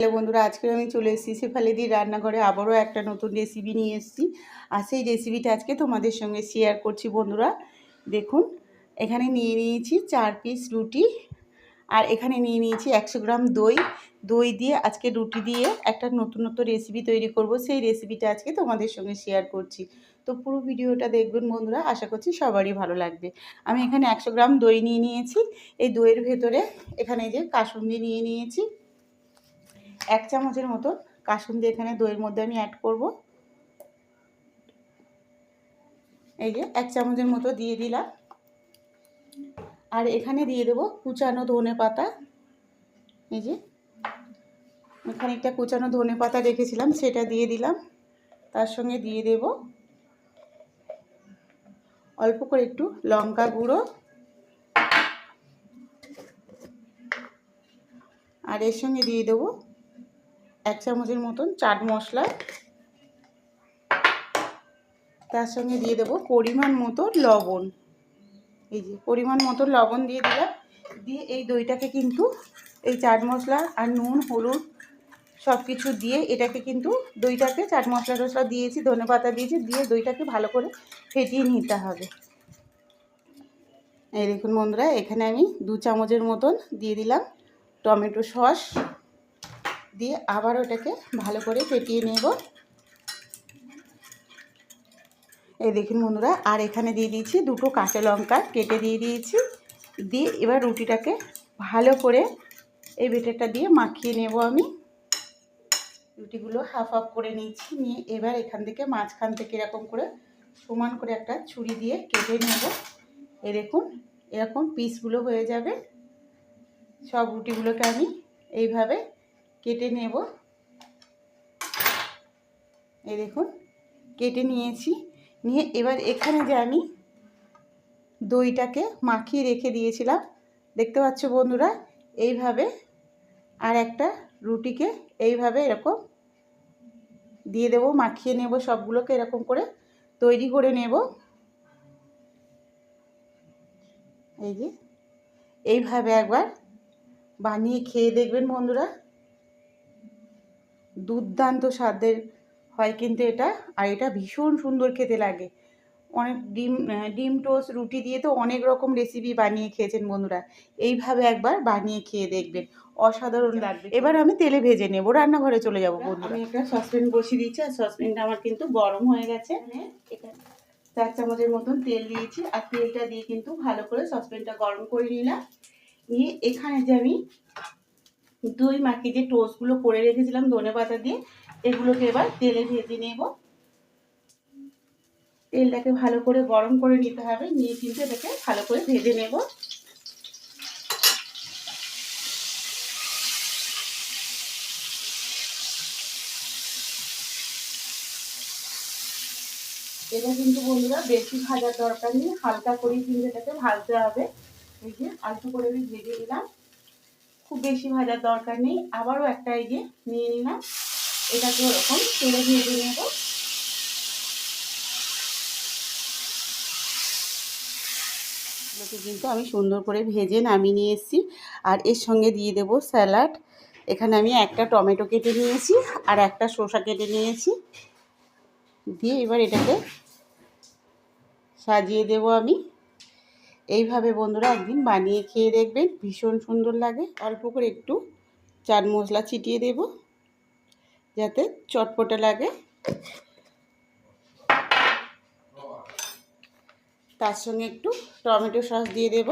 Hello বন্ধুরা, আজকে আমি চলে এসেছি শেফালিদির রান্নাঘরে। আবারও একটা নতুন রেসিপি নিয়ে এসেছি। আর সেই রেসিপিটা আজকে তোমাদের সঙ্গে শেয়ার করছি। বন্ধুরা দেখুন, এখানে নিয়ে নিয়েছি 4 পিস রুটি, আর এখানে নিয়ে নিয়েছি 100 গ্রাম দই। দই দিয়ে আজকে রুটি দিয়ে একটা নতুন রেসিপি তৈরি করব। সেই রেসিপিটা আজকে তোমাদের সঙ্গে শেয়ার করছি। তো পুরো ভিডিওটা দেখবেন বন্ধুরা, আশা করছি সবারই ভালো লাগবে। আমি এখানে 100 গ্রাম দই নিয়ে নিয়েছি। এই দইয়ের ভেতরে এখানে যে কাসুন্দি নিয়ে নিয়েছি, 1 চামচের মতো কাসুন্দি এখানে দইয়ের মধ্যে আমি অ্যাড করব। এই যে 1 চামচের মতো দিয়ে দিলাম। আর এখানে দিয়ে দেবো কুচানো ধনে পাতা। এই যে এখানে একটা কুচানো ধনে পাতা রেখেছিলাম, সেটা দিয়ে দিলাম। তার সঙ্গে দিয়ে দেব অল্প করে একটু লঙ্কা গুঁড়ো, আর এর সঙ্গে দিয়ে দেবো 1 চামচের মতন চাট মশলা। তার সঙ্গে দিয়ে দেবো পরিমাণ মতো লবণ। এই যে পরিমাণ মতো লবণ দিয়ে দিলাম। দিয়ে এই দইটাকে কিন্তু এই চাট মশলা আর নুন হলুদ সব কিছু দিয়ে এটাকে কিন্তু দইটাকে চাট মশলা টশলা দিয়েছি, ধনে পাতা দিয়েছি, দিয়ে দইটাকে ভালো করে ফেটিয়ে নিতে হবে। এই দেখুন বন্ধুরা, এখানে আমি 2 চামচের মতন দিয়ে দিলাম টমেটো সস। দিয়ে আবার ওটাকে ভালো করে ফেটিয়ে নেব। এই দেখুন বন্ধুরা, আর এখানে দিয়ে দিয়েছি 2টো কাঁচা লঙ্কা কেটে দিয়ে দিয়েছি। দিয়ে এবার রুটিটাকে ভালো করে এই বেটারটা দিয়ে মাখিয়ে নেব। আমি রুটিগুলো হাফ হাফ করে নিয়েছি। নিয়ে এবার এখান থেকে মাঝখান থেকে এরকম করে সমান করে একটা ছুরি দিয়ে কেটে নেব। এই দেখুন এরকম পিসগুলো হয়ে যাবে। সব রুটিগুলোকে আমি এইভাবে কেটে নেব। এই দেখুন কেটে নিয়েছি। নিয়ে এবার এখানে যে আমি দইটাকে মাখিয়ে রেখে দিয়েছিলাম, দেখতে পাচ্ছ বন্ধুরা, এইভাবে আর একটা রুটিকে এইভাবে এরকম দিয়ে দেব, মাখিয়ে নেব। সবগুলোকে এরকম করে তৈরি করে নেব। এই যে এইভাবে একবার বানিয়ে খেয়ে দেখবেন বন্ধুরা, দুর্দান্ত স্বাদের হয় কিন্তু এটা। আর এটা ভীষণ সুন্দর খেতে লাগে। অনেক ডিম টোস্ট রুটি দিয়ে তো অনেক রকম রেসিপি বানিয়ে খেয়েছেন বন্ধুরা। এইভাবে একবার বানিয়ে খেয়ে দেখবেন, অসাধারণ লাগবে। এবার আমি তেলে ভেজে নেব, রান্নাঘরে চলে যাব বন্ধুরা। আমি একটা সসপ্যান বসিয়ে দিয়েছি, আর সসপ্যানটা আমার কিন্তু গরম হয়ে গেছে। এখানে 4 চামচের মতন তেল দিয়েছি, আর তেলটা দিয়ে কিন্তু ভালো করে সসপ্যানটা গরম করে নিলাম। নিয়ে এখানে যে আমি দই মাখিয়ে যে টোস্টগুলো করে রেখেছিলাম ধনে পাতা দিয়ে, এগুলোকে এবার তেলে ভেজে নেব। তেলটাকে ভালো করে গরম করে নিতে হবে। নিয়ে কিন্তু এটাকে ভালো করে ভেজে নেব। এটা কিন্তু বন্ধুরা বেশি ভাজার দরকার নেই, হালকা করেই কিন্তু এটাকে ভাজতে হবে। এই যে অল্প করে আমি ভেজে নিলাম, খুব বেশি ভাজার দরকার নেই। আবারও একটা এই যে নিয়ে নিলাম, এটাকে ওরকম তেলে ভেজে নেব। কিন্তু আমি সুন্দর করে ভেজে নামিয়ে নিয়ে এসেছি। আর এর সঙ্গে দিয়ে দেব স্যালাড। এখানে আমি একটা টমেটো কেটে নিয়েছি, আর একটা শসা কেটে নিয়েছি। দিয়ে এবার এটাকে সাজিয়ে দেব আমি। এইভাবে বন্ধুরা একদিন বানিয়ে খেয়ে দেখবেন, ভীষণ সুন্দর লাগে। অল্প করে একটু চাট মশলা ছিটিয়ে দেব, যাতে চটপটে লাগে। তার সঙ্গে একটু টমেটো সস দিয়ে দেব।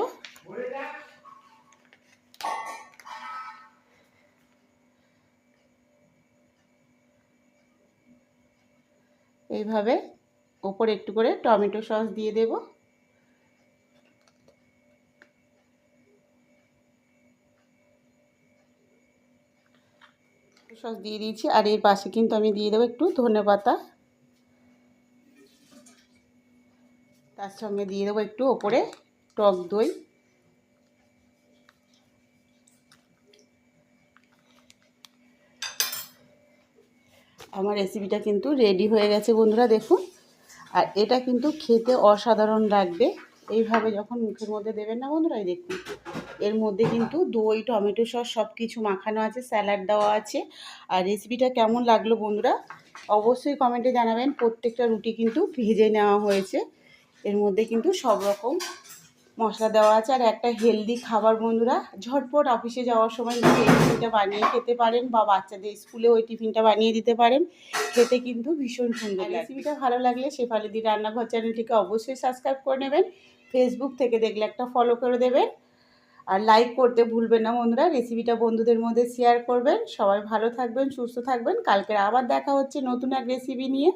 এইভাবে ওপরে একটু করে টমেটো সস দিয়ে দেব। সস দিয়ে দিয়েছি, আর এর পাশে কিন্তু আমি দিয়ে দেবো একটু ধনেপাতা। তার সঙ্গে দিয়ে দেবো একটু ওপরে টক দই। আমার রেসিপিটা কিন্তু রেডি হয়ে গেছে বন্ধুরা, দেখুন। আর এটা কিন্তু খেতে অসাধারণ লাগবে। এইভাবে যখন মুখের মধ্যে দেবেন না বন্ধুরা, এই দেখুন এর মধ্যে কিন্তু দই, টমেটো সস সব কিছু মাখানো আছে, স্যালাড দেওয়া আছে। আর রেসিপিটা কেমন লাগলো বন্ধুরা অবশ্যই কমেন্টে জানাবেন। প্রত্যেকটা রুটি কিন্তু ভেজে নেওয়া হয়েছে, এর মধ্যে কিন্তু সব রকম মশলা দেওয়া আছে। আর একটা হেলদি খাবার বন্ধুরা, ঝটপট অফিসে যাওয়ার সময় কিন্তু এই টিফিনটা বানিয়ে খেতে পারেন, বা বাচ্চাদের স্কুলে ওই টিফিনটা বানিয়ে দিতে পারেন। খেতে কিন্তু ভীষণ সুন্দর। রেসিপিটা ভালো লাগলে শেফালিদি রান্নাঘর চ্যানেলটিকে অবশ্যই সাবস্ক্রাইব করে নেবেন। ফেসবুক থেকে দেখলে একটা ফলো করে দেবেন, আর লাইক করতে ভুলবেন না বন্ধুরা। রেসিপিটা বন্ধুদের মধ্যে শেয়ার করবেন। সবাই ভালো থাকবেন, সুস্থ থাকবেন। কালকে আবার দেখা হচ্ছে নতুন এক রেসিপি নিয়ে।